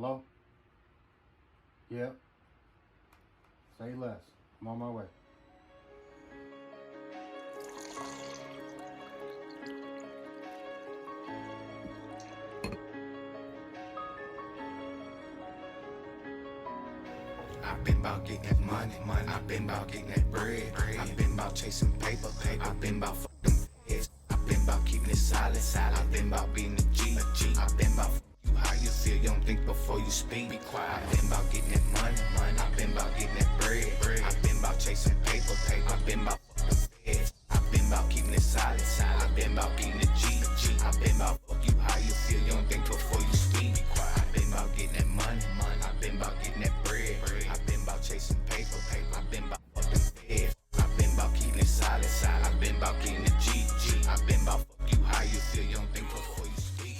Hello? Yep. Say less. I'm on my way. I've been about getting that money. I've been about getting that bread. I've been about chasing paper. I've been about fucking feds. I've been about keeping it solid. I've been about being a G. I've been about you how you feel. You don't think before you speak. Be quiet. I've been about getting that money. I've been about getting that bread. I've been about chasing paper. I've been about fucking feds. I've been about keeping it solid. I've been about being a G. I've been about fuck you how you feel. You don't think before you speak. Be quiet. I've been about getting that money. I've been about getting that bread. I've been about chasing paper. I've been about fucking feds. I've been about keeping it solid. I've been about getting the G. I've been about fuck you how you feel. You don't think before you speak.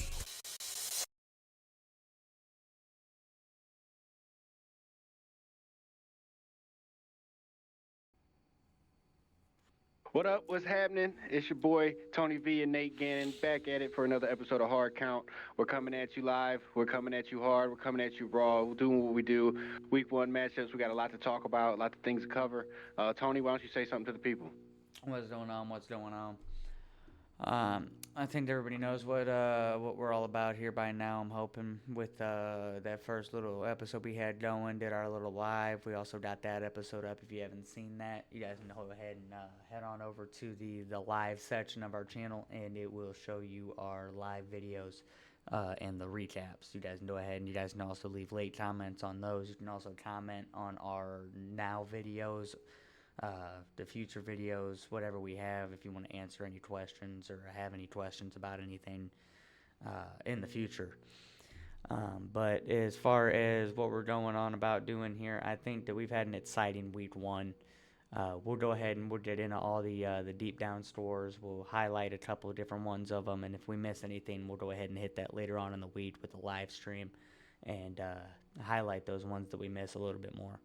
What up? What's happening? It's your boy Tony V and Nate Gannon back at it for another episode of Hard Count. We're coming at you live. We're coming at you hard. We're coming at you raw. We're doing what we do. Week one matchups. We got a lot to talk about, a lot of things to cover. Tony, why don't you say something to the people? What's going on? What's going on? I think everybody knows what we're all about here by now. I'm hoping with that first little episode we had going, did our little live. We also got that episode up. If you haven't seen that, you guys can go ahead and head on over to the live section of our channel, and it will show you our live videos and the recaps. You guys can go ahead and you guys can also leave late comments on those. You can also comment on our now videos, the future videos, whatever we have, if you want to answer any questions or have any questions about anything in the future. But as far as what we're going on about doing here, I think that we've had an exciting week one. We'll go ahead and we'll get into all the deep down stores. We'll highlight a couple of different ones of them, and if we miss anything, we'll go ahead and hit that later on in the week with a live stream and highlight those ones that we miss a little bit more.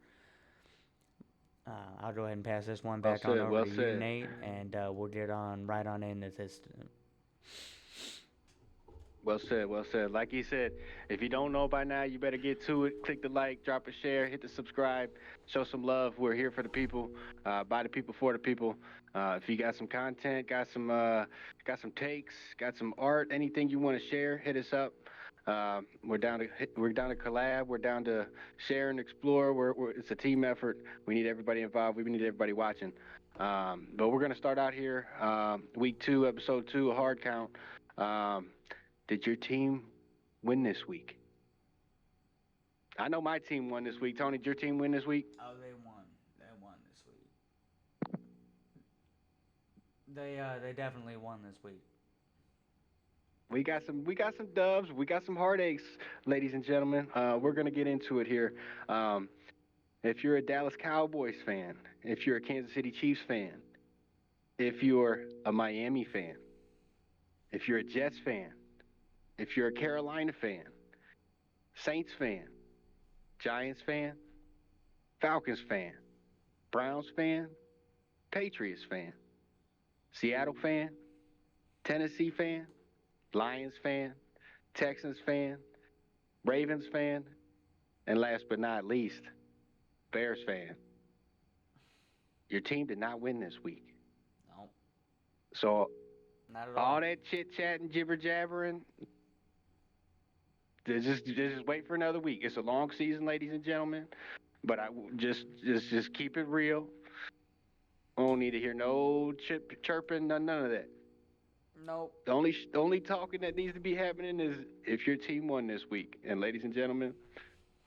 I'll go ahead and pass this one Well back on said. over Well to you, said. Nate, and we'll get on right on into this. Well said. Well said. Like he said, if you don't know by now, you better get to it. Click the like, drop a share, hit the subscribe, show some love. We're here for the people, by the people, for the people. If you got some content, got some takes, got some art, anything you want to share, hit us up. We're down to collab. We're down to share and explore. It's a team effort. We need everybody involved. We need everybody watching. But we're gonna start out here. Week two, episode two, a hard count. Um, did your team win this week? I know my team won this week. Tony, did your team win this week? Oh, they won. They won this week. They definitely won this week. We got some dubs. We got some heartaches, ladies and gentlemen. We're gonna get into it here. Um, if you're a Dallas Cowboys fan, if you're a Kansas City Chiefs fan, if you're a Miami fan, if you're a Jets fan, if you're a Carolina fan, Saints fan, Giants fan, Falcons fan, Browns fan, Patriots fan, Seattle fan, Tennessee fan, Lions fan, Texans fan, Ravens fan, and last but not least, Bears fan. Your team did not win this week. No, So not at all. all that chit chat and jibber jabbering, just wait for another week. It's a long season, ladies and gentlemen. But just keep it real. I don't need to hear no chirping, none of that. Nope. The only talking that needs to be happening is if your team won this week. And ladies and gentlemen,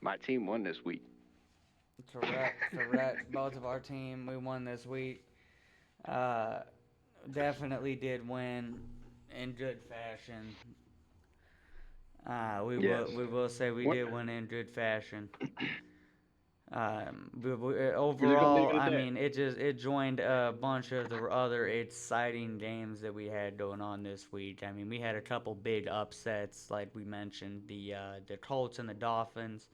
my team won this week. Correct. Correct. Both of our team, we won this week. Uh, Definitely did win in good fashion. Yes. We will say we What? did win in good fashion. We're just gonna leave Overall, it at I that. mean, it joined a bunch of the other exciting games that we had going on this week. I mean, we had a couple big upsets, like we mentioned, the Colts and the Dolphins.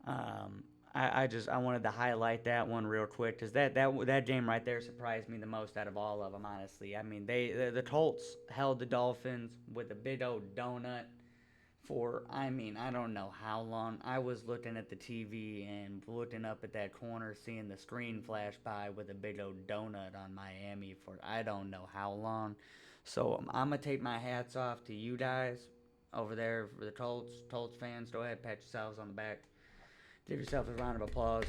Um, I wanted to highlight that one real quick because that game right there surprised me the most out of all of them. Honestly, I mean, the Colts held the Dolphins with a big old donut for, I mean, I don't know how long. I was looking at the TV and looking up at that corner, seeing the screen flash by with a big old donut on Miami for I don't know how long. So I'm going to take my hats off to you guys over there for the Colts fans. Go ahead, pat yourselves on the back. Give yourself a round of applause.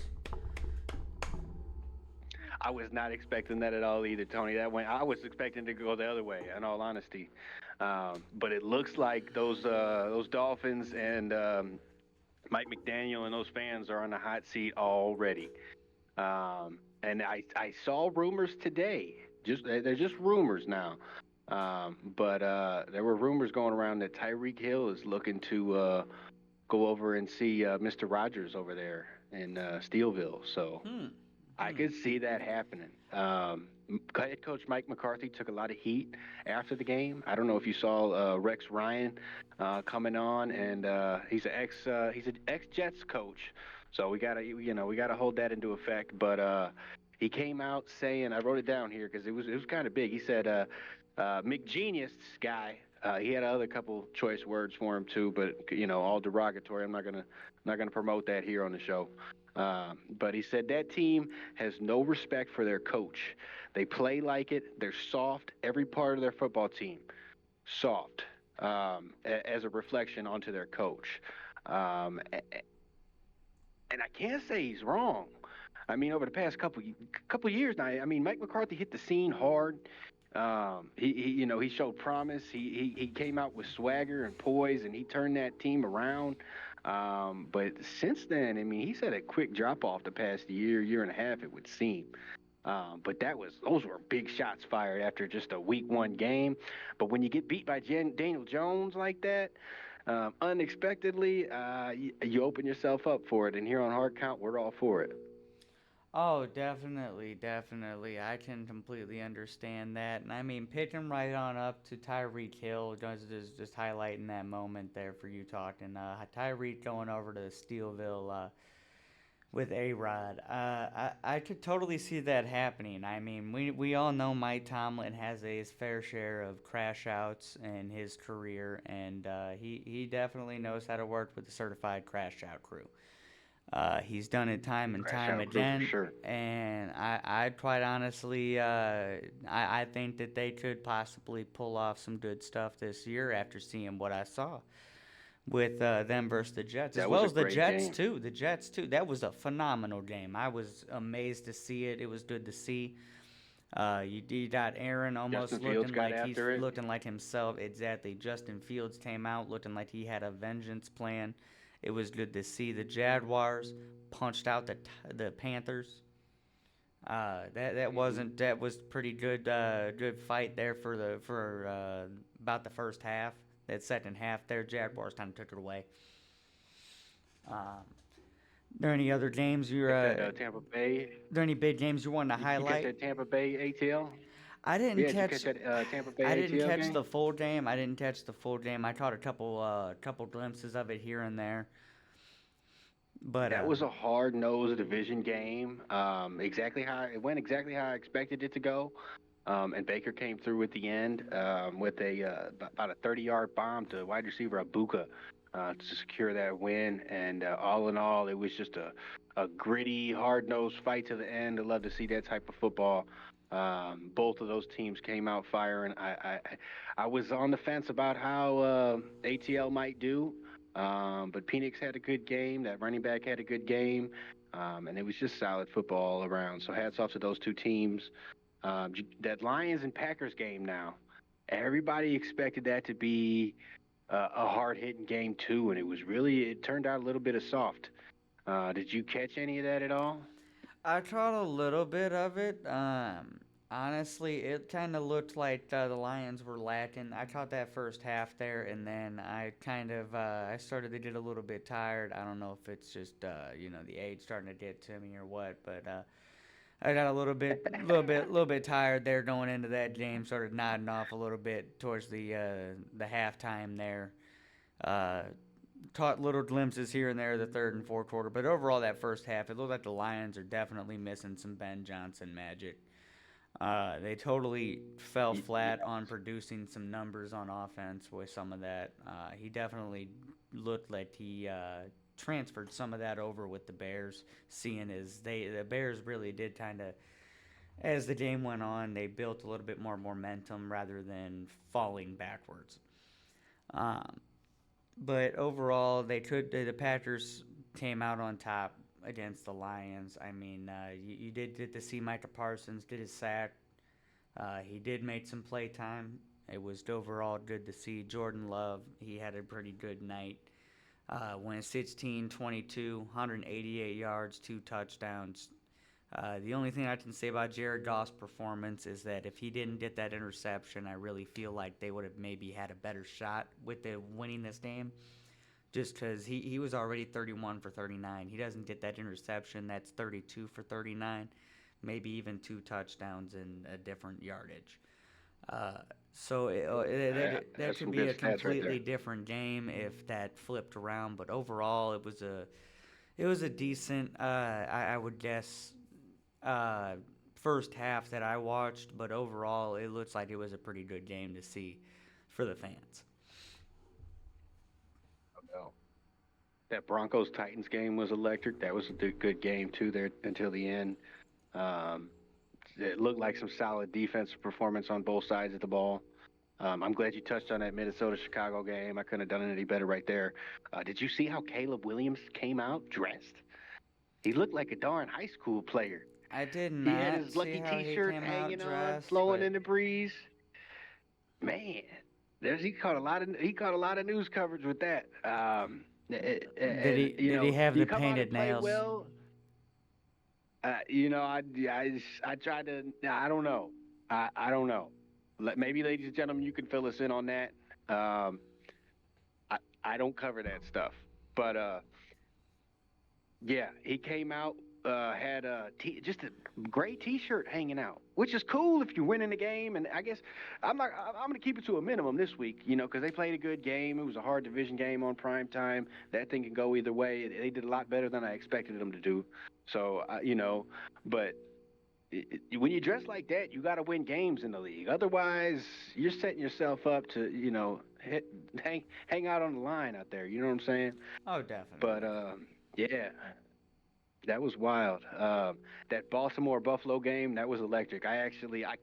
I was not expecting that at all either, Tony. I was expecting to go the other way, in all honesty. But it looks like those Dolphins and Mike McDaniel and those fans are on the hot seat already. And I saw rumors today. They're just rumors now. But there were rumors going around that Tyreek Hill is looking to go over and see Mr. Rogers over there in Steelville. So I could see that happening. Head coach Mike McCarthy took a lot of heat after the game. I don't know if you saw Rex Ryan coming on, and he's an ex Jets coach. So we gotta hold that into effect. But he came out saying, I wrote it down here because it was kind of big. He said, McGenius guy. He had other couple choice words for him too, but all derogatory. I'm not gonna promote that here on the show. But he said that team has no respect for their coach. They play like it. They're soft. Every part of their football team, soft, as a reflection onto their coach. And I can't say he's wrong. I mean, over the past couple years now, I mean, Mike McCarthy hit the scene hard. He showed promise. He came out with swagger and poise, and he turned that team around. But since then, I mean, he's had a quick drop off the past year and a half, it would seem. But those were big shots fired after just a week one game. But when you get beat by Daniel Jones like that, unexpectedly, you open yourself up for it. And here on Hard Count, we're all for it. Oh, definitely. I can completely understand that. And I mean, picking right on up to Tyreek Hill, just highlighting that moment there for you talking. Tyreek going over to Steelville with A-Rod. I could totally see that happening. I mean, we all know Mike Tomlin has his fair share of crash outs in his career, and he definitely knows how to work with the certified crash out crew. He's done it time and time again, for sure. And I quite honestly, I think that they could possibly pull off some good stuff this year after seeing what I saw with them versus the Jets, as well as the Jets too. The Jets too. That was a phenomenal game. I was amazed to see it. It was good to see. You got Aaron almost looking like himself. Exactly. Justin Fields came out looking like he had a vengeance plan. It was good to see. The Jaguars punched out the Panthers. That was pretty good. Good fight there for about the first half. That second half there, Jaguars kind of took it away. There any other games Tampa Bay? There any big games you wanted to highlight? You catch that Tampa Bay ATL? I didn't catch that Tampa Bay I didn't ATL catch game? the full game. I caught a couple glimpses of it here and there. But that was a hard-nosed division game. It went exactly how I expected it to go. And Baker came through at the end with about a 30-yard bomb to wide receiver Abuka to secure that win. And all in all, it was just a gritty, hard-nosed fight to the end. I love to see that type of football. Both of those teams came out firing. I was on the fence about how ATL might do, but Penix had a good game. That running back had a good game, and it was just solid football all around. So hats off to those two teams. That Lions and Packers game now, everybody expected that to be a hard-hitting game too, and it turned out a little bit of soft. Did you catch any of that at all? I caught a little bit of it. Honestly, it kind of looked like the Lions were lacking. I caught that first half there, and then I I started to get a little bit tired. I don't know if it's just the age starting to get to me or what, but I got a little bit tired there going into that game. Started nodding off a little bit towards the halftime there. Caught little glimpses here and there the third and fourth quarter, but overall that first half, it looked like the Lions are definitely missing some Ben Johnson magic. They totally fell flat on producing some numbers on offense with some of that. He definitely looked like he transferred some of that over with the Bears, seeing as the Bears really did kind of, as the game went on, they built a little bit more momentum rather than falling backwards. Um, but overall, the Packers came out on top against the Lions. I mean, you did get to see Micah Parsons did his sack. He did make some play time. It was overall good to see Jordan Love. He had a pretty good night. Went 16, 22, 188 yards, 2 touchdowns. The only thing I can say about Jared Goff's performance is that if he didn't get that interception, I really feel like they would have maybe had a better shot with the winning this game. Just because he was already 31 for 39. He doesn't get that interception, that's 32 for 39. Maybe even 2 touchdowns and a different yardage. That could be a completely different game if that flipped around. But overall, it was a decent, I would guess, first half that I watched. But overall, it looks like it was a pretty good game to see for the fans. That Broncos Titans game was electric. That was a good game too there until the end. It looked like some solid defensive performance on both sides of the ball. I'm glad you touched on that Minnesota-Chicago game. I couldn't have done it any better right there. Did you see how Caleb Williams came out dressed? He looked like a darn high school player. I did He not had his see lucky how he T-shirt came hanging out on, dressed, flowing but in the breeze. Man, he caught a lot of news coverage with that. did he have the you come out painted and play nails? well. I tried to. I don't know. I don't know. Maybe, ladies and gentlemen, you can fill us in on that. I don't cover that stuff, but yeah, he came out, had just a gray T-shirt hanging out, which is cool if you're winning the game. And I guess I'm going to keep it to a minimum this week, because they played a good game. It was a hard division game on prime time. That thing can go either way. They did a lot better than I expected them to do. So but when you dress like that, you got to win games in the league. Otherwise, you're setting yourself up to hang out on the line out there. You know what I'm saying? Oh, definitely. But yeah, that was wild. That Baltimore-Buffalo game, that was electric. I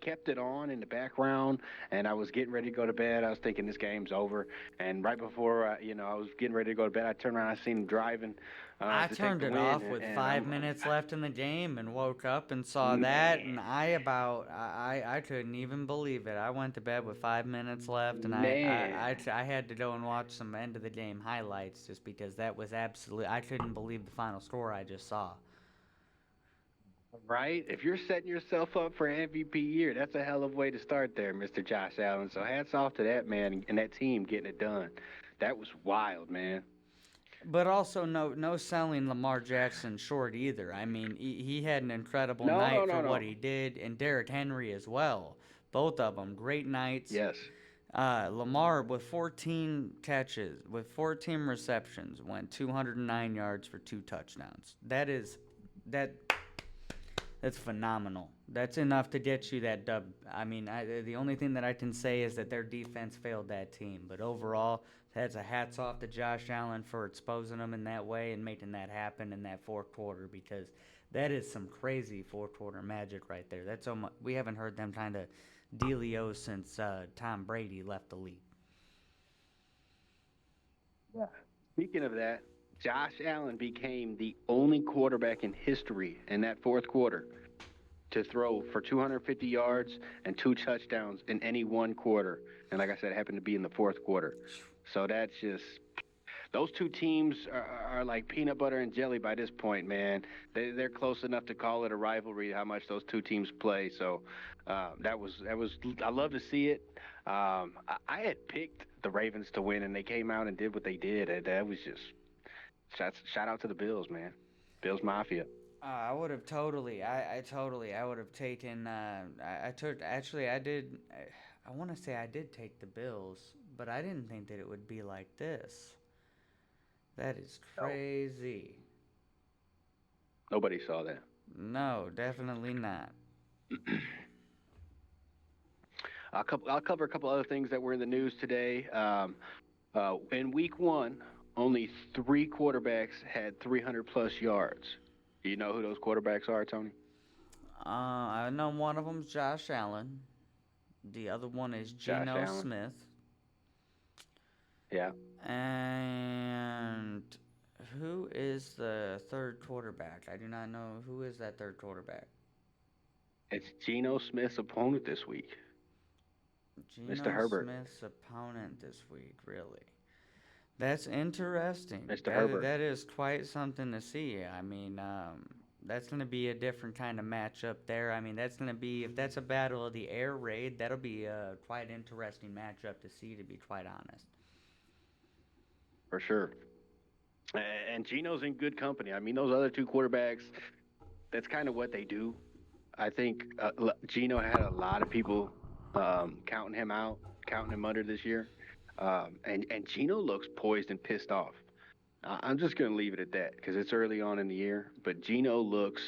kept it on in the background, and I was getting ready to go to bed. I was thinking this game's over. And right before, I was getting ready to go to bed, I turned around, I seen him driving. I turned it off with 5 minutes left in the game and woke up and saw that, and I couldn't even believe it. I went to bed with 5 minutes left, and I had to go and watch some end of the game highlights just because that was I couldn't believe the final score I just saw. Right? If you're setting yourself up for an MVP year, that's a hell of a way to start there, Mr. Josh Allen. So hats off to that man and that team getting it done. That was wild, man. But also no selling Lamar Jackson short either. I mean, he had an incredible night for what he did, and Derrick Henry as well. Both of them, great nights. Yes. Lamar with 14 catches, with 14 receptions, went 209 yards for 2 touchdowns. That's phenomenal. That's enough to get you that dub. I mean, the only thing that I can say is that their defense failed that team. But overall, that's a hats off to Josh Allen for exposing them in that way and making that happen in that fourth quarter, because that is some crazy fourth quarter magic right there. That's so much, we haven't heard them kind of dealio since Tom Brady left the league. Yeah. Speaking of that, Josh Allen became the only quarterback in history in that fourth quarter to throw for 250 yards and 2 touchdowns in any one quarter. And like I said, it happened to be in the fourth quarter. So that's just – those two teams are like peanut butter and jelly by this point, man. They're close enough to call it a rivalry, how much those two teams play. So that was – I love to see it. I had picked the Ravens to win, and they came out and did what they did. And that was just – shout out to the Bills, man. Bills Mafia. I would have totally. I would have taken. I want to say I did take the Bills, but I didn't think that it would be like this. That is crazy. Nobody saw that. No, definitely not. I'll cover a couple other things that were in the news today. In week one, only 3 quarterbacks had 300 plus yards. Do you know who those quarterbacks are, Tony? I know one of them's Josh Allen. The other one is Josh Geno Allen. Smith. Yeah. And who is the third quarterback? I do not know who is that third quarterback. It's Geno Smith's opponent this week, Mr. Geno Herbert. Smith's opponent this week, really. That's interesting. Mr. Herbert. That is quite something to see. I mean, that's going to be a different kind of matchup there. I mean, that's going to be, if that's a battle of the air raid, that'll be a quite interesting matchup to see, to be quite honest. For sure. And Geno's in good company. I mean, those other 2 quarterbacks, that's kind of what they do. I think Geno had a lot of people counting him out, counting him under this year. And Geno looks poised and pissed off. I'm just going to leave it at that because it's early on in the year. But Geno looks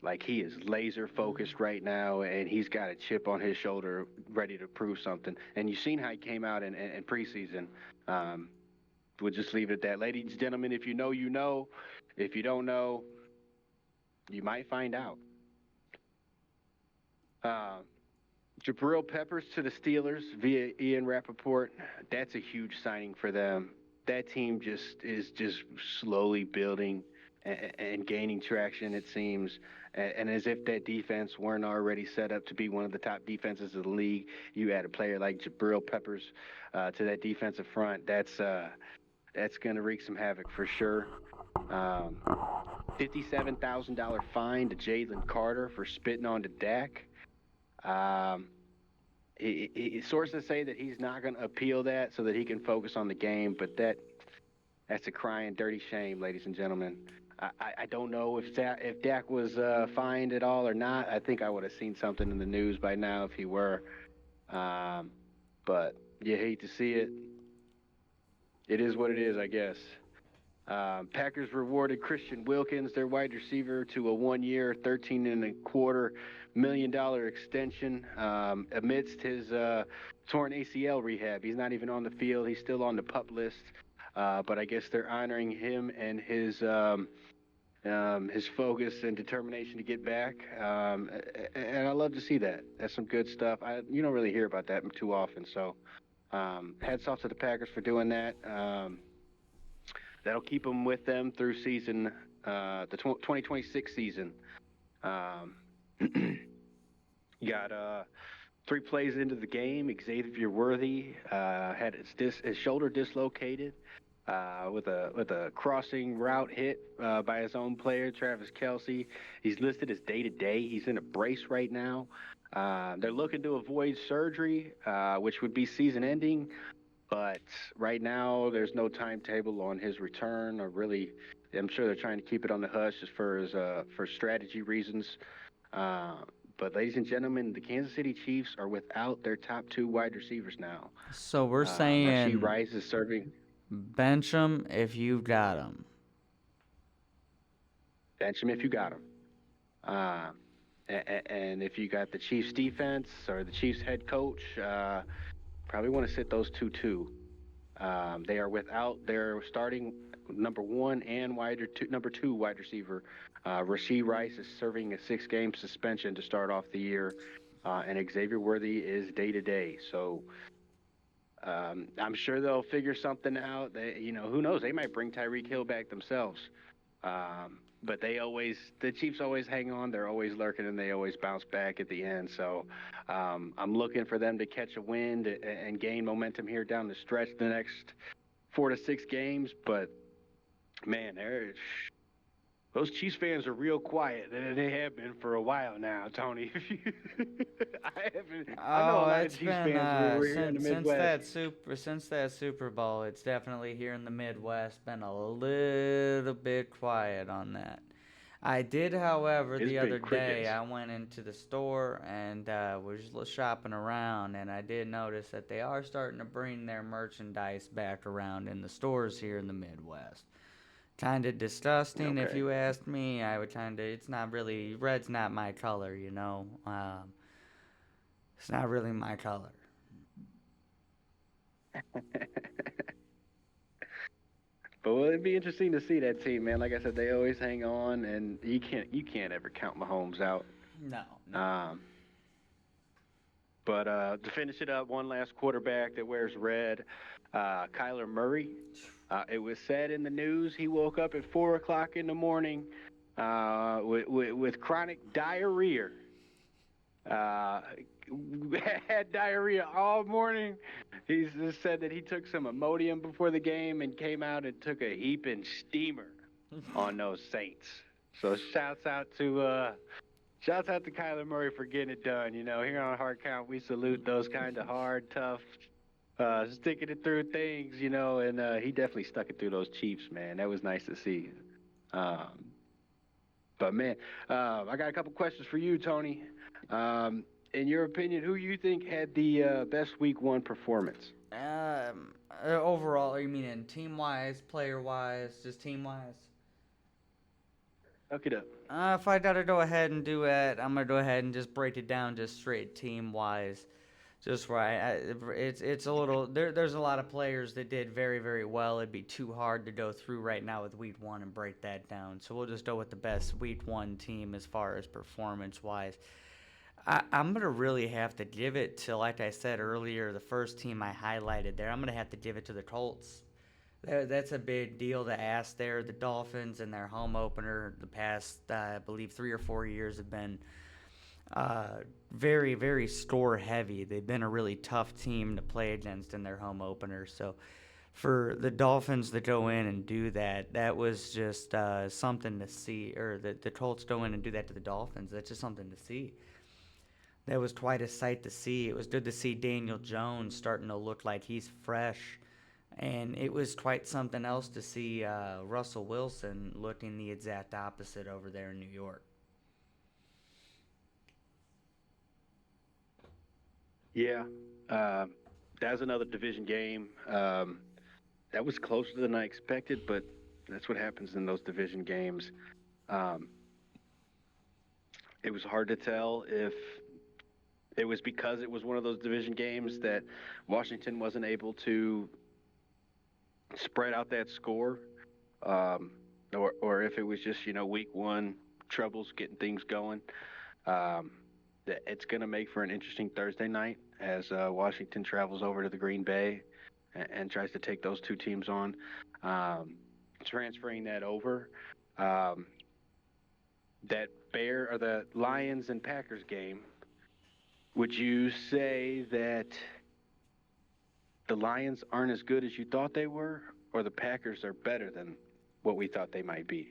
like he is laser focused right now, and he's got a chip on his shoulder ready to prove something. And you've seen how he came out in preseason. We'll just leave it at that. Ladies and gentlemen, if you know, you know. If you don't know, you might find out. Jabril Peppers to the Steelers via Ian Rappaport. That's a huge signing for them. That team is slowly building and gaining traction, it seems. And as if that defense weren't already set up to be one of the top defenses of the league, you add a player like Jabril Peppers to that defensive front. That's going to wreak some havoc for sure. $57,000 fine to Jalen Carter for spitting on to Dak. Sources say that he's not going to appeal that so that he can focus on the game, but that's a crying dirty shame, ladies and gentlemen. I don't know if Dak was fined at all or not. I think I would have seen something in the news by now if he were. But you hate to see it. It is what it is, I guess. Packers rewarded Christian Wilkins, their wide receiver, to a 1-year, $13.25 million extension amidst his torn ACL rehab. He's not even on the field. He's still on the PUP list. But I guess they're honoring him and his focus and determination to get back. And I love to see that. That's some good stuff. You don't really hear about that too often. So hats off to the Packers for doing that. That'll keep them with them through season, the 2026 season. Got 3 plays into the game. Xavier Worthy had his shoulder dislocated with a crossing route hit by his own player, Travis Kelce. He's listed as day-to-day. He's in a brace right now. They're looking to avoid surgery, which would be season-ending. But right now, there's no timetable on his return, or really, I'm sure they're trying to keep it on the hush just for strategy reasons. But ladies and gentlemen, the Kansas City Chiefs are without their top 2 wide receivers now. So we're saying Rashee Rice is serving. Bench them if you've got them. Bench him if you got him. And if you got the Chiefs defense or the Chiefs head coach, probably want to sit those 2 too. They are without their starting number 1 and number 2 wide receiver. Rashee Rice is serving a 6-game suspension to start off the year, and Xavier Worthy is day-to-day. So I'm sure they'll figure something out. Who knows? They might bring Tyreek Hill back themselves. But the Chiefs always hang on. They're always lurking, and they always bounce back at the end. So I'm looking for them to catch a wind and gain momentum here down the stretch the next 4 to 6 games. But, man, those Chiefs fans are real quiet. They have been for a while now, Tony. I know a lot of Chiefs fans here in the Midwest. Since that Super Bowl, it's definitely here in the Midwest been a little bit quiet on that. I did, however, the other day, I went into the store and was shopping around, and I did notice that they are starting to bring their merchandise back around in the stores here in the Midwest. Kind of disgusting, if you asked me. It's not really, red's not my color, It's not really my color. But well, it'd be interesting to see that team, man. Like I said, they always hang on, and you can't ever count Mahomes out. No, no. Um, but to finish it up, one last quarterback that wears red, Kyler Murray. It was said in the news he woke up at 4 o'clock in the morning with chronic diarrhea. Uh, had diarrhea all morning. He just said that he took some Imodium before the game and came out and took a heaping steamer on those Saints. So shouts out to Kyler Murray for getting it done. You know, here on Hard Count, we salute those kind of hard, tough, sticking it through things. You know, and he definitely stuck it through those Chiefs, man. That was nice to see. But man, I got a couple questions for you, Tony. In your opinion, who you think had the best Week 1 performance? Overall, you mean in team-wise, player-wise, just team-wise? Look it up. If I gotta go ahead and do it, I'm gonna go ahead and just break it down just straight team-wise. Just right. It's a little. There's a lot of players that did very, very well. It'd be too hard to go through right now with Week 1 and break that down. So we'll just go with the best Week 1 team as far as performance-wise. I'm going to really have to give it to, like I said earlier, the first team I highlighted there. I'm going to have to give it to the Colts. That's a big deal to ask there. The Dolphins and their home opener the past, I believe, 3 or 4 years have been very, very score heavy. They've been a really tough team to play against in their home opener. So for the Dolphins to go in and do that, that was just something to see. Or the Colts go in and do that to the Dolphins. That's just something to see. That was quite a sight to see. It was good to see Daniel Jones starting to look like he's fresh. And it was quite something else to see Russell Wilson looking the exact opposite over there in New York. Yeah, that was another division game. That was closer than I expected, but that's what happens in those division games. It was hard to tell if it was because it was one of those division games that Washington wasn't able to spread out that score, or if it was just, Week 1 troubles getting things going. It's going to make for an interesting Thursday night as Washington travels over to the Green Bay and tries to take those two teams on. Transferring that over, that the Lions and Packers game, would you say that the Lions aren't as good as you thought they were, or the Packers are better than what we thought they might be?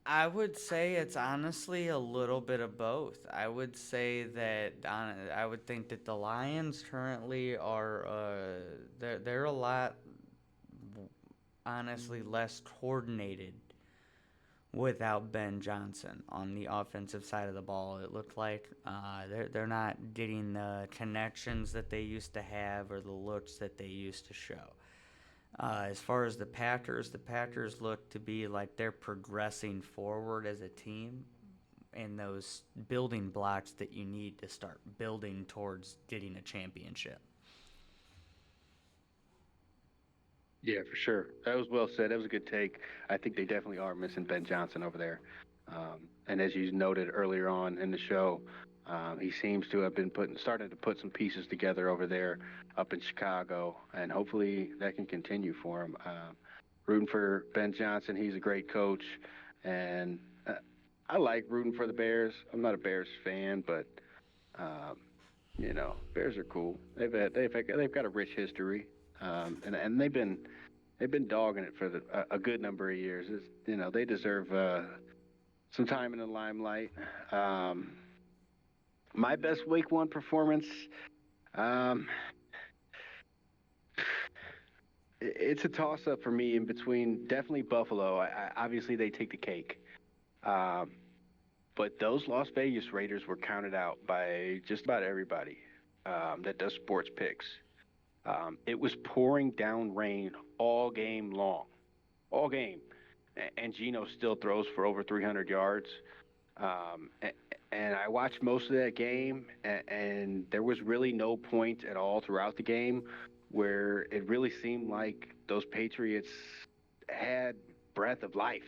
I would say it's honestly a little bit of both. I would say that I would think that the Lions currently are they're a lot honestly less coordinated without Ben Johnson on the offensive side of the ball. It looked like they're not getting the connections that they used to have or the looks that they used to show. As far as the Packers look to be like they're progressing forward as a team in those building blocks that you need to start building towards getting a championship. Yeah, for sure. That was well said. That was a good take. I think they definitely are missing Ben Johnson over there. And as you noted earlier on in the show, he seems to have been starting to put some pieces together over there up in Chicago, and hopefully that can continue for him. Rooting for Ben Johnson. He's a great coach, and I like rooting for the Bears. I'm not a Bears fan, but Bears are cool. They've got a rich history, and they've been dogging it for a good number of years. They deserve some time in the limelight. My best Week 1 performance, it's a toss-up for me in between definitely Buffalo. Obviously, they take the cake. But those Las Vegas Raiders were counted out by just about everybody that does sports picks. It was pouring down rain all game long. All game. And Geno still throws for over 300 yards. and I watched most of that game, and there was really no point at all throughout the game where it really seemed like those Patriots had breath of life.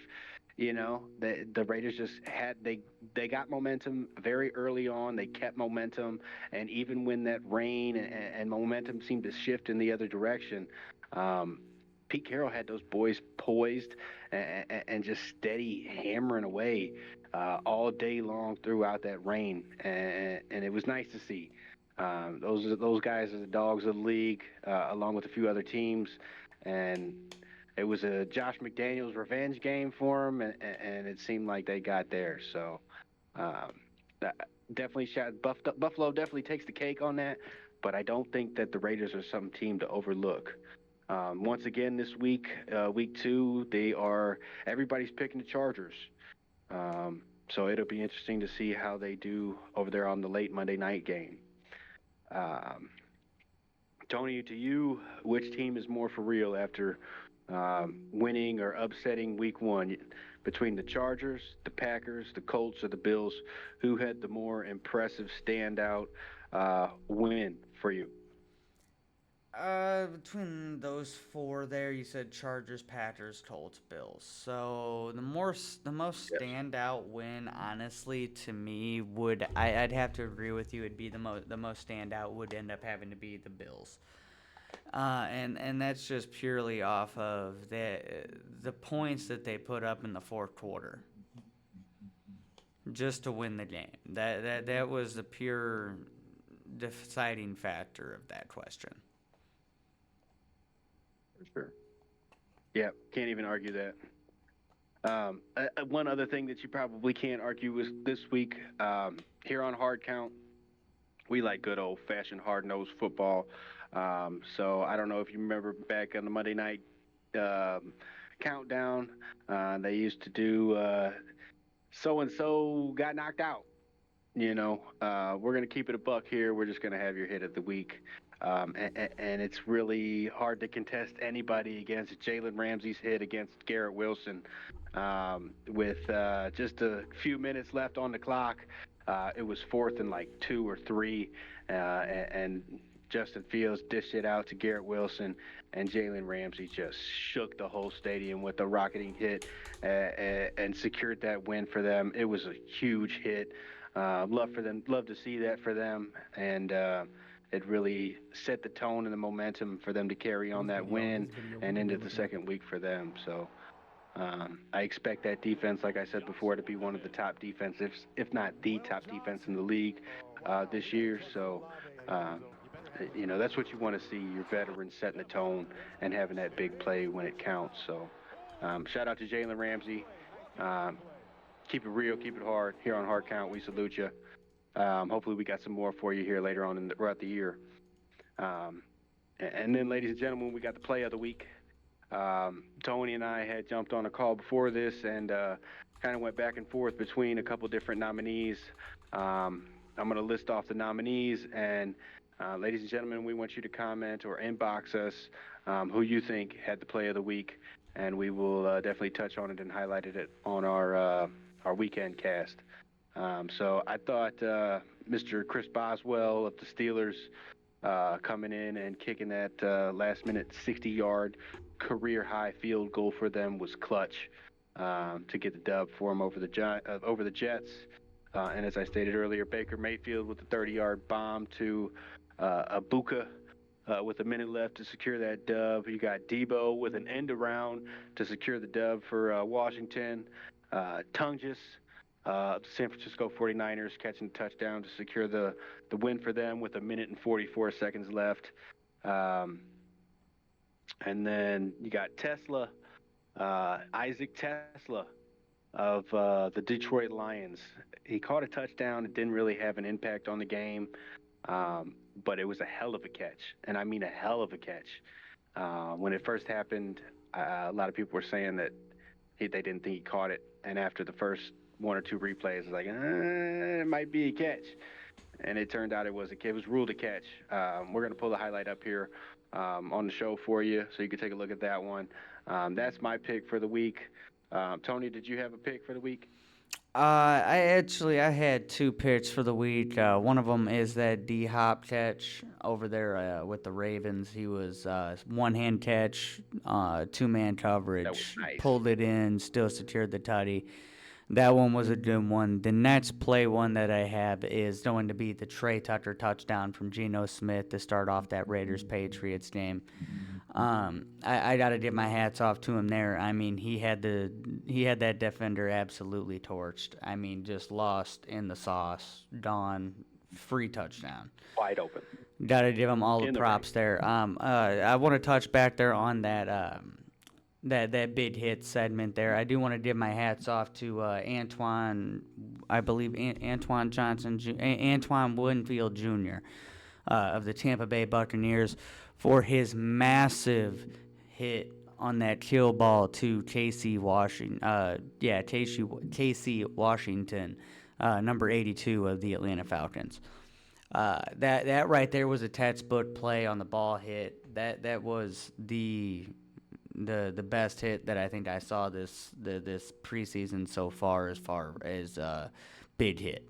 You know, the Raiders just had they got momentum very early on. They kept momentum, and even when that rain and momentum seemed to shift in the other direction, um, Pete Carroll had those boys poised and just steady hammering away all day long throughout that rain, and it was nice to see. Those guys are the dogs of the league, along with a few other teams, and it was a Josh McDaniels revenge game for him, and it seemed like they got there. So um, definitely, Buffalo definitely takes the cake on that, but I don't think that the Raiders are some team to overlook. Once again, this week, week 2, everybody's picking the Chargers. So it'll be interesting to see how they do over there on the late Monday night game. Um, Tony, to you, which team is more for real after winning or upsetting week 1 between the Chargers, the Packers, the Colts, or the Bills? Who had the more impressive standout win for you? Between those four there, you said Chargers, Packers, Colts, Bills. So the most Yes. standout win, honestly, to me I'd have to agree with you. It'd be the most standout would end up having to be the Bills. And that's just purely off of the points that they put up in the fourth quarter, just to win the game. That was the pure deciding factor of that question. For sure. Yeah, can't even argue that. One other thing that you probably can't argue was this week, here on Hard Count, we like good old-fashioned hard-nosed football. So I don't know if you remember back on the Monday night countdown, they used to do so-and-so got knocked out. You know, we're going to keep it a buck here. We're just going to have your hit of the week. And it's really hard to contest anybody against Jalen Ramsey's hit against Garrett Wilson. With just a few minutes left on the clock, it was 4th and like 2 or 3, and Justin Fields dished it out to Garrett Wilson, and Jalen Ramsey just shook the whole stadium with a rocketing hit and secured that win for them. It was a huge hit. Love to see that for them, and it really set the tone and the momentum for them to carry on that win and into the second week for them. So I expect that defense, like I said before, to be one of the top defenses, if not the top defense in the league this year. So, that's what you want to see, your veterans setting the tone and having that big play when it counts. So shout out to Jalen Ramsey. Keep it real, keep it hard. Here on Hard Count, we salute you. Hopefully we got some more for you here later on throughout the year. And then, ladies and gentlemen, we got the play of the week. Tony and I had jumped on a call before this and kind of went back and forth between a couple different nominees. I'm going to list off the nominees, and ladies and gentlemen, we want you to comment or inbox us who you think had the play of the week, and we will definitely touch on it and highlight it on our weekend cast. So I thought Mr. Chris Boswell of the Steelers coming in and kicking that last-minute 60-yard career-high field goal for them was clutch to get the dub for them over the Jets. And as I stated earlier, Baker Mayfield with the 30-yard bomb to Abuka with a minute left to secure that dub. You got Debo with an end around to secure the dub for Washington. Tungus, San Francisco 49ers catching a touchdown to secure the win for them with a minute and 44 seconds left. And then you got Tesla, Isaac Tesla of the Detroit Lions. He caught a touchdown. It didn't really have an impact on the game, but it was a hell of a catch, and I mean a hell of a catch. When it first happened, a lot of people were saying that they didn't think he caught it, and after the first 1 or 2 replays, it's like, it might be a catch. And it turned out it was ruled a catch. We're going to pull the highlight up here on the show for you so you can take a look at that one. That's my pick for the week. Tony, did you have a pick for the week? I had two picks for the week. One of them is that D Hop catch over there with the Ravens. He was one hand catch, 2-man That was coverage, nice. pulled it in, still secured the tutty. That one was a good one. The next play one that I have is going to be the Trey Tucker touchdown from Geno Smith to start off that Raiders Patriots game. I got to give my hats off to him there. I mean, he had that defender absolutely torched. I mean, just lost in the sauce, gone, free touchdown. Wide open. Got to give him all the In the props there. I want to touch back there on that that big hit segment there. I do want to give my hats off to Antoine, I believe Antoine Johnson, Antoine Winfield Jr. Of the Tampa Bay Buccaneers for his massive hit on that kill ball to Casey Washington. Casey Washington, number 82 of the Atlanta Falcons. That right there was a textbook play on the ball hit. That was the best hit that I think I saw this preseason so far as big hit.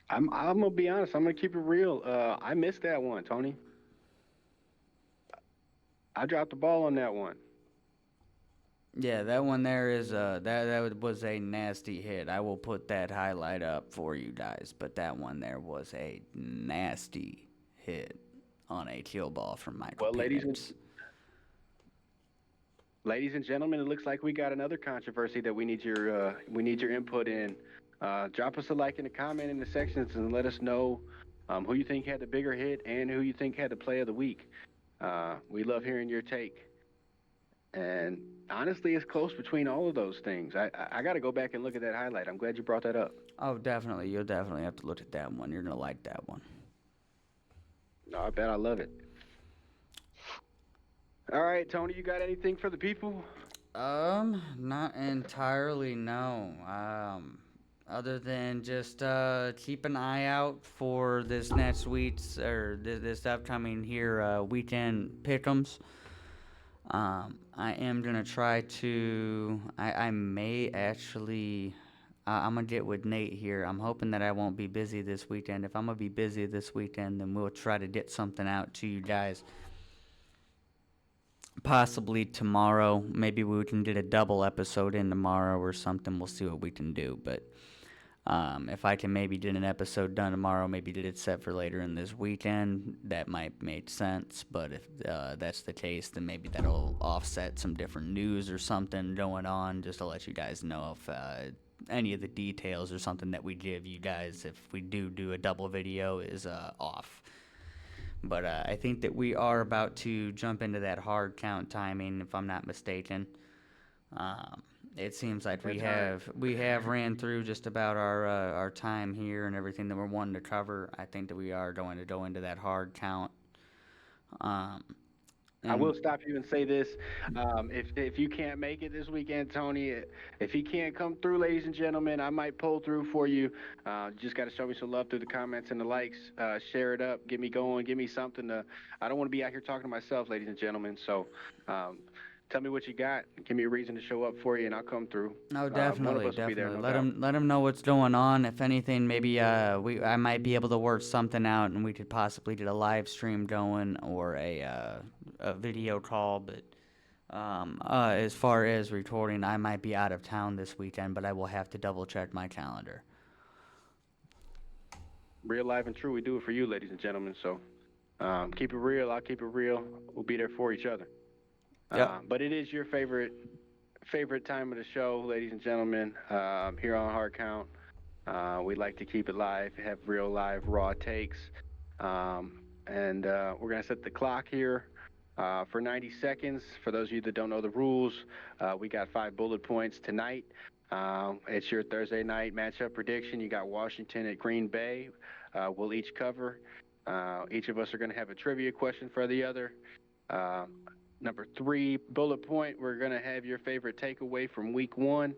I'm gonna be honest. I'm gonna keep it real. I missed that one, Tony. I dropped the ball on that one. Yeah, that one there is that was a nasty hit. I will put that highlight up for you guys, but that one there was a nasty hit on a kill ball from Michael Penix. Ladies and gentlemen, it looks like we got another controversy that we need your input in. Drop us a like in the comment in the sections and let us know who you think had the bigger hit and who you think had the play of the week. We love hearing your take. And honestly, it's close between all of those things. I got to go back and look at that highlight. I'm glad you brought that up. Oh, definitely. You'll definitely have to look at that one. You're going to like that one. No, I bet I love it. All right, Tony, you got anything for the people? Not entirely, no. Other than just keep an eye out for this next week's or this upcoming here weekend pick'ems. I am gonna try to. I may actually. I'm gonna get with Nate here. I'm hoping that I won't be busy this weekend. If I'm gonna be busy this weekend, then we'll try to get something out to you guys. Possibly tomorrow. Maybe we can get a double episode in tomorrow or something. We'll see what we can do. But if I can maybe get an episode done tomorrow, maybe get it set for later in this weekend, that might make sense. But if that's the case, then maybe that'll offset some different news or something going on, just to let you guys know if any of the details or something that we give you guys, if we do a double video, is off. But I think that we are about to jump into that hard count timing, if I'm not mistaken. It seems like we have ran through just about our time here and everything that we're wanting to cover. I think that we are going to go into that hard count. I will stop you and say this: if you can't make it this weekend, Tony, if he can't come through, ladies and gentlemen, I might pull through for you. Just got to show me some love through the comments and the likes. Share it up, get me going, give me something to. I don't want to be out here talking to myself, ladies and gentlemen. So. Tell me what you got. Give me a reason to show up for you, and I'll come through. No, definitely, definitely. There, no let them know what's going on. If anything, maybe I might be able to work something out, and we could possibly get a live stream going or a video call. But as far as recording, I might be out of town this weekend, but I will have to double check my calendar. Real, live, and true. We do it for you, ladies and gentlemen. So keep it real. I'll keep it real. We'll be there for each other. Yep. But it is your favorite time of the show, ladies and gentlemen, here on Hard Count. We like to keep it live, have real live raw takes. And we're going to set the clock here for 90 seconds. For those of you that don't know the rules, we got 5 bullet points tonight. It's your Thursday night matchup prediction. You got Washington at Green Bay. We'll each cover. Each of us are going to have a trivia question for the other. Number 3 bullet point, we're going to have your favorite takeaway from week 1.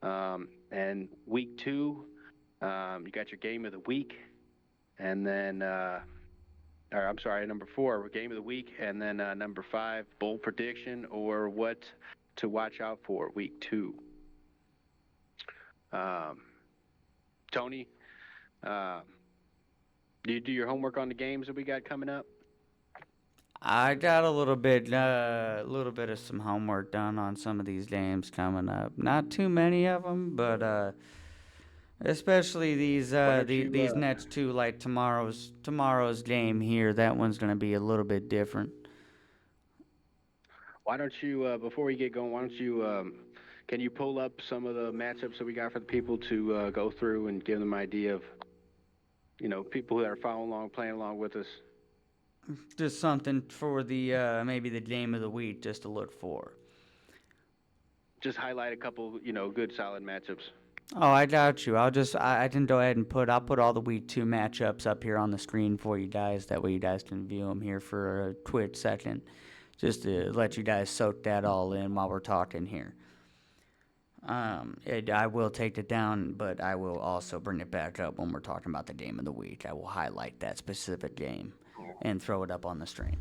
And week 2, you got your game of the week. And then, number 4, game of the week. And then number 5, bold prediction or what to watch out for week 2. Um, Tony, uh, do you do your homework on the games that we got coming up? I got a little bit of some homework done on some of these games coming up. Not too many of them, but especially Why don't these you? next two, like tomorrow's game here. That one's gonna be a little bit different. Why don't you? Before we get going, why don't you? Can you pull up some of the matchups that we got for the people to go through and give them an idea of, people that are following along, playing along with us? Just something for the maybe the game of the week, just to look for. Just highlight a couple, good solid matchups. Oh, I got you. I can go ahead and I'll put all the week two matchups up here on the screen for you guys. That way you guys can view them here for a quick second, just to let you guys soak that all in while we're talking here. I will take it down, but I will also bring it back up when we're talking about the game of the week. I will highlight that specific game and throw it up on the screen.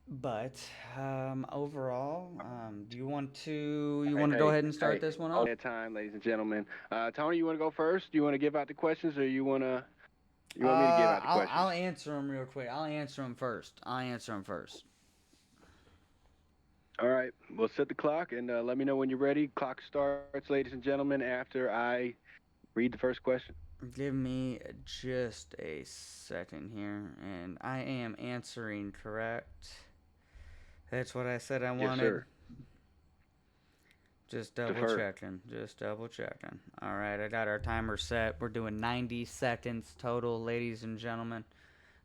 But overall, do you want to go ahead and start this one All off? that time, ladies and gentlemen. Tony, you want to go first? Do you want to give out the questions, or you want me to give out the questions? I'll answer them real quick. I'll answer them first. All right, we'll set the clock and let me know when you're ready. Clock starts, ladies and gentlemen, after I read the first question. Give me just a second here, and I am answering correct. That's what I said I wanted. Yes, sir. Just double checking. All right, I got our timer set. We're doing 90 seconds total, ladies and gentlemen.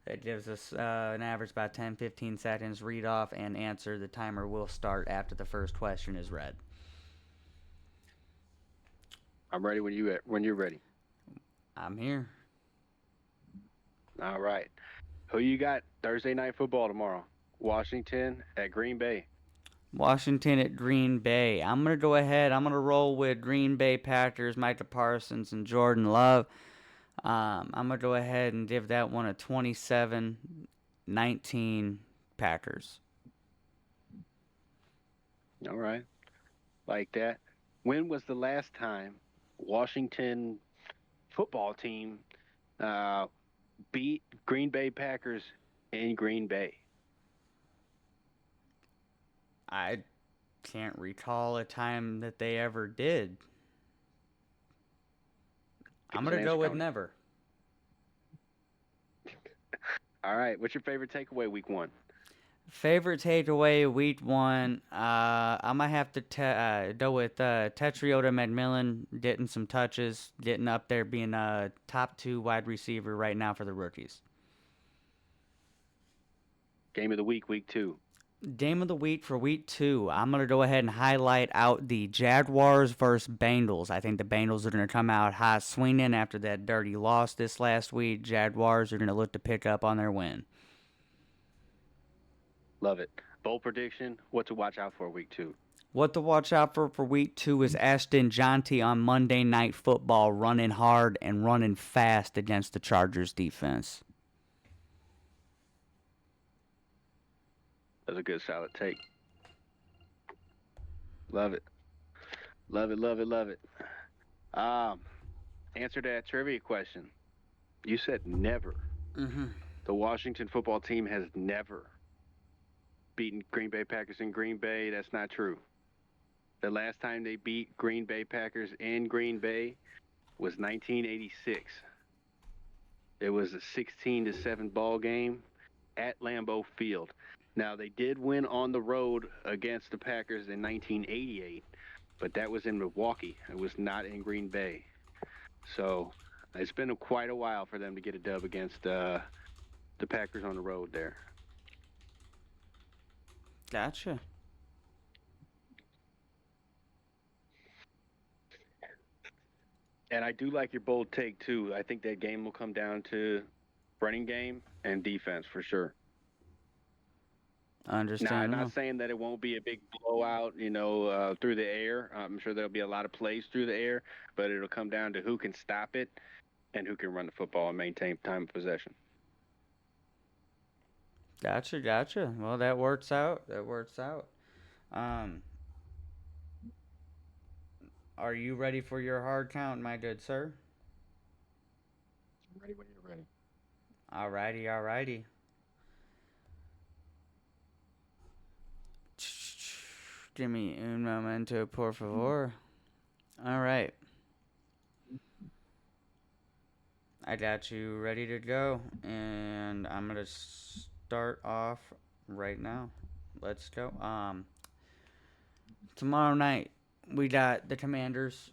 That gives us an average about 10-15 seconds. Read off and answer. The timer will start after the first question is read. I'm ready when you're ready. I'm here. All right. Who you got Thursday night football tomorrow? Washington at Green Bay. Washington at Green Bay. I'm going to go ahead. I'm going to roll with Green Bay Packers, Micah Parsons, and Jordan Love. I'm going to go ahead and give that one a 27-19 Packers. All right. Like that. When was the last time Washington football team beat Green Bay Packers in Green Bay? I can't recall a time that they ever did. I'm going to go with never. All right. What's your favorite takeaway week one? Favorite takeaway week one, I'm going to have to go with Tetriota McMillan getting some touches, getting up there, being a top 2 wide receiver right now for the rookies. Game of the week, week two. Game of the week for week 2. I'm going to go ahead and highlight out the Jaguars versus Bengals. I think the Bengals are going to come out hot swinging after that dirty loss this last week. Jaguars are going to look to pick up on their win. Love it. Bold prediction, what to watch out for week 2? What to watch out for week 2 is Ashton Jonty on Monday Night Football running hard and running fast against the Chargers defense. That's a good solid take. Love it. Love it, love it, love it. Answer that trivia question. You said never. Mm-hmm. The Washington football team has never beaten Green Bay Packers in Green Bay. That's not true. The last time they beat Green Bay Packers in Green Bay was 1986. It was a 16-7 ball game at Lambeau Field. Now, they did win on the road against the Packers in 1988, but that was in Milwaukee. It was not in Green Bay. So it's been quite a while for them to get a dub against the Packers on the road there. Gotcha. And I do like your bold take, too. I think that game will come down to running game and defense for sure. Understand. Now, I'm not saying that it won't be a big blowout, through the air. I'm sure there'll be a lot of plays through the air, but it'll come down to who can stop it and who can run the football and maintain time of possession. Gotcha. Well, that works out. Um, are you ready for your hard count, my good sir? I'm ready when you're ready. Alrighty. Give me un momento, por favor. All right. I got you ready to go, and I'm gonna start off right now. Let's go. Tomorrow night we got the Commanders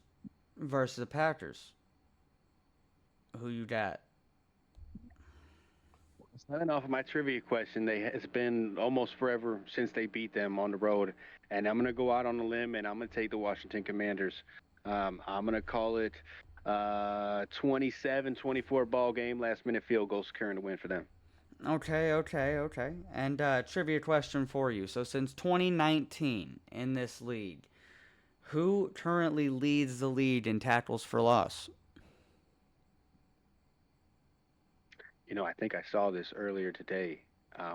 versus the Packers. Who you got? Starting off of my trivia question, it's been almost forever since they beat them on the road, and I'm gonna go out on a limb and I'm gonna take the Washington Commanders. I'm gonna call it 27-24 ball game, last minute field goal securing the win for them. Okay. And trivia question for you. So since 2019 in this league, who currently leads the league in tackles for loss? You know, I think I saw this earlier today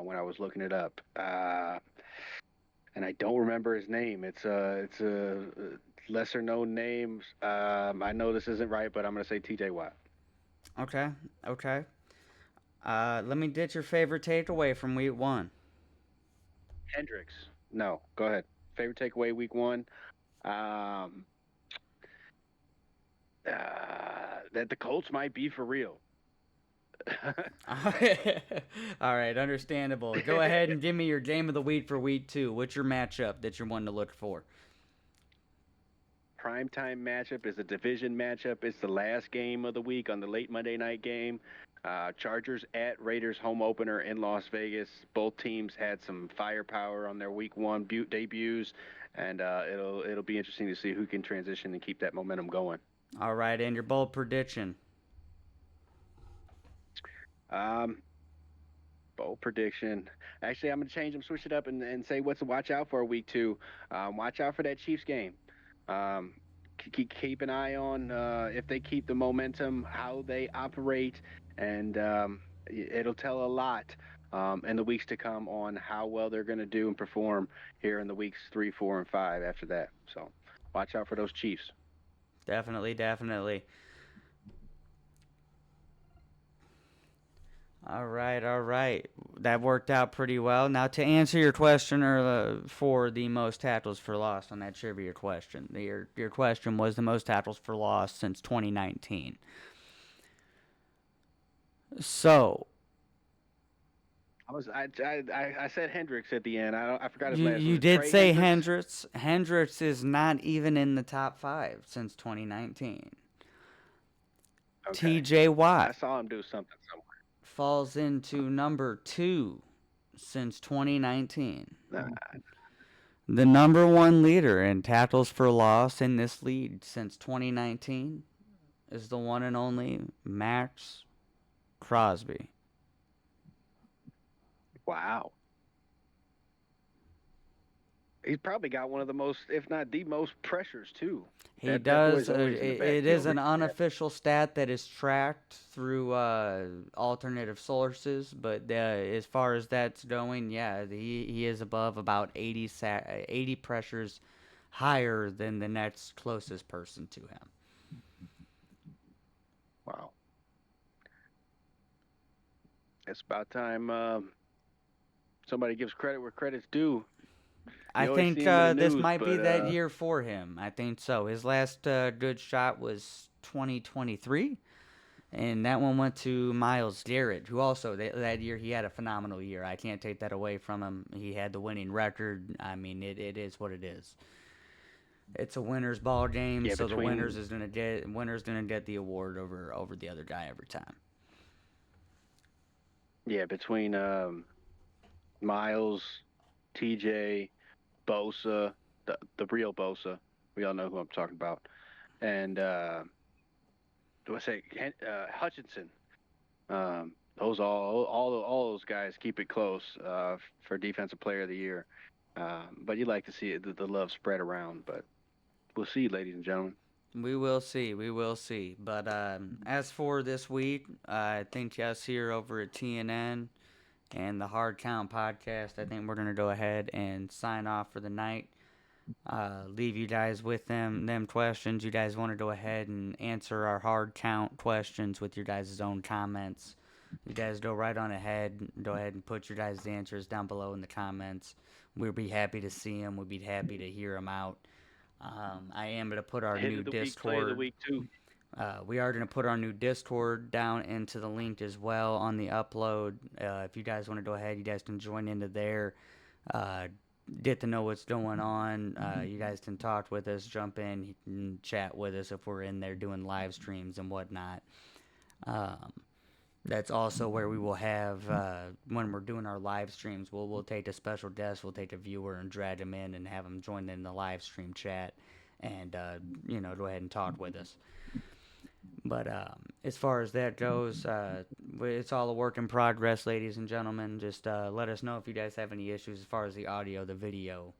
when I was looking it up, and I don't remember his name. It's a lesser known name. I know this isn't right, but I'm gonna say T.J. Watt. Okay. Let me get your favorite takeaway from week 1. Hendricks. No, go ahead. Favorite takeaway week 1. That the Colts might be for real. All right, understandable. Go ahead and give me your game of the week for week 2. What's your matchup that you're wanting to look for? Primetime matchup is a division matchup. It's the last game of the week on the late Monday night game. Chargers at Raiders home opener in Las Vegas. Both teams had some firepower on their week 1 debuts, and it'll be interesting to see who can transition and keep that momentum going. All right, and your bold prediction. Bold prediction. Actually, I'm going to change them, switch it up, and say what's to watch out for week 2. Watch out for that Chiefs game. Keep an eye on if they keep the momentum, how they operate, and it'll tell a lot in the weeks to come on how well they're going to do and perform here in the weeks 3, 4, and 5 after that. So watch out for those Chiefs. Definitely. All right. That worked out pretty well. Now, to answer your question for the most tackles for loss on that trivia question, your question was the most tackles for loss since 2019. So, I said Hendricks at the end. I forgot his last name. you did say Hendricks. Hendricks is not even in the top 5 since 2019. Okay. T.J. Watt. I saw him do something somewhere. Falls into number 2 since 2019. The number 1 leader in tackles for loss in this league since 2019 is the one and only Max Crosby. Wow. He's probably got one of the most, if not the most, pressures too. He does. It is an unofficial stat that is tracked through alternative sources, but as far as that's going, yeah, he is above about 80 pressures higher than the next closest person to him. Wow. It's about time somebody gives credit where credit's due. I think this might be that year for him. I think so. His last good shot was 2023, and that one went to Myles Garrett, who also, that year, he had a phenomenal year. I can't take that away from him. He had the winning record. I mean, it is what it is. It's a winner's ball game, so the winner's gonna get the award over the other guy every time. Yeah, between Miles, TJ, Bosa, the real Bosa, we all know who I'm talking about, and Hutchinson. Those all those guys keep it close for Defensive Player of the Year. But you like to see the love spread around. But we'll see, ladies and gentlemen. We will see. But as for this week, I think us here over at TNN and the Hard Count podcast. I think we're gonna go ahead and sign off for the night. Leave you guys with them questions. You guys want to go ahead and answer our hard count questions with your guys' own comments. You guys go right on ahead. Go ahead and put your guys' answers down below in the comments. We'll be happy to see them. We'll be happy to hear them out. I am going to put our new Discord. Play of the week too. We are going to put our new Discord down into the link as well on the upload. If you guys want to go ahead, you guys can join into there. Get to know what's going on. You guys can talk with us, jump in, and chat with us if we're in there doing live streams and whatnot. That's also where we will have, when we're doing our live streams, we'll take a special guest, we'll take a viewer and drag them in and have them join in the live stream chat and, go ahead and talk with us. But as far as that goes, it's all a work in progress, ladies and gentlemen. Just let us know if you guys have any issues as far as the audio, the video,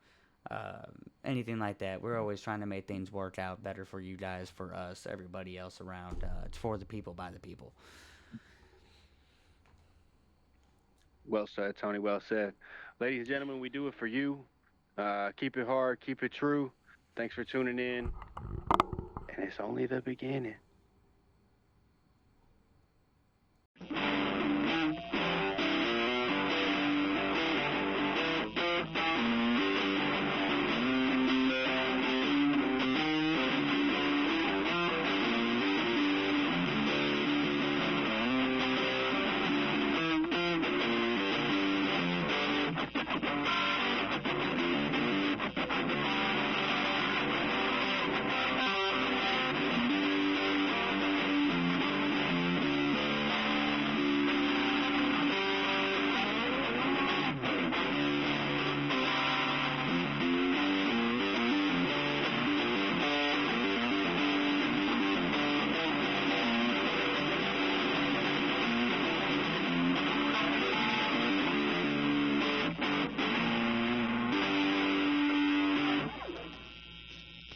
anything like that. We're always trying to make things work out better for you guys, for us, everybody else around. It's for the people, by the people. Well said, Tony. Well said. Ladies and gentlemen, we do it for you. Keep it hard. Keep it true. Thanks for tuning in. And it's only the beginning.